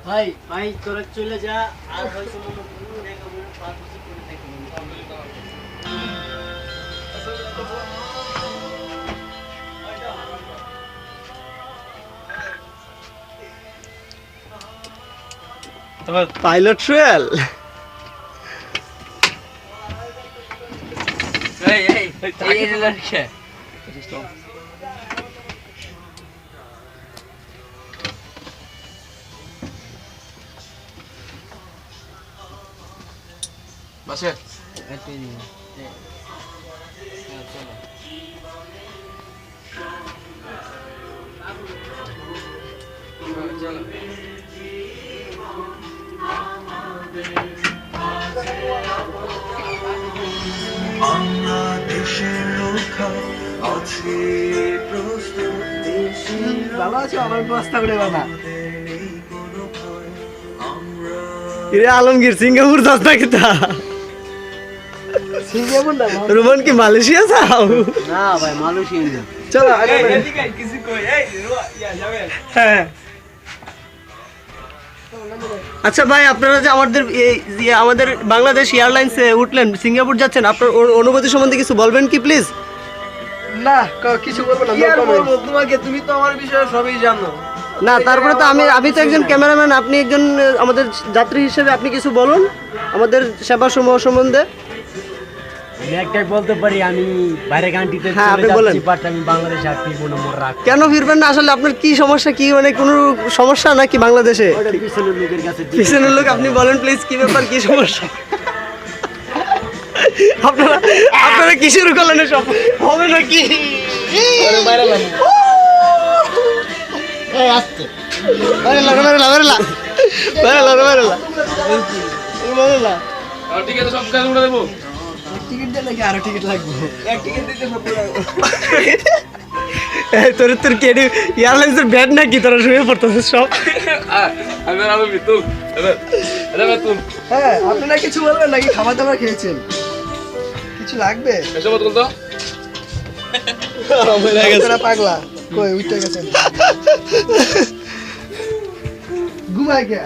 ভাই ভাই তোরা চলে যা আর হয়তো মনে দেখাবো 5 বছর করে দেখাবো। পাইলট ট্রেল এই লড়কে বাসে ভালো আছো? আমার বস্তা করে বাবা রে আলমগীর সিঙ্গাপুর যাস না কিতা? সিঙ্গাপুর না রোমান কি মালয়েশিয়া যাও? না ভাই মালয়েশিয়া না। চলো হ্যাঁ। আচ্ছা ভাই, আপনারা যে আমাদের বাংলাদেশ এয়ারলাইন্সে উঠলেন, সিঙ্গাপুর যাচ্ছেন, আপনার অনুভূতি সম্বন্ধে কিছু বলবেন কি প্লিজ? না কিছু বলবো না। তোমাকে তুমি তো আমার বিষয়ে সবই জানো। না তারপরে তো আমি তো একজন ক্যামেরাম্যান, আপনি একজন আমাদের যাত্রী হিসেবে আপনি কিছু বলুন আমাদের সেবা সমূহ সম্বন্ধে। আমি একটাই বলতে পারি, আমি বাইরে কান্ট্রিতে হ্যাঁ, আপনি চলে বলেন। যাচ্ছি, বাট আমি বাংলাদেশে আর ফিরবো না, মোর রাখ। কেন ফিরবেন না? আসলে আপনার কি সমস্যা, কি মানে কোনো সমস্যা নাকি বাংলাদেশে? ওটা পিছনের লোকের কাছে দিয়ে পিছনের লোক, আপনি বলেন প্লিজ কি ব্যাপার, কি সমস্যা? আপনারা কি শুরু করলেন? সব হবে নাকি? ঠিক আছে, সব কাজ উঠে দেবো। টিকিট দিয়ে নাকি আরো টিকিট লাগবে? তোর কেডি এয়ারলাইন্সের ব্যাড নাকি তোরা শুয়ে পড়তেছিস সব? হ্যাঁ, আপনারা কিছু বলবেন নাকি? খাবার দাবার খেয়েছেন? কিছু লাগবে? আপনারা পাগলা কই উঠে গেছেন? ঘুমায় কে?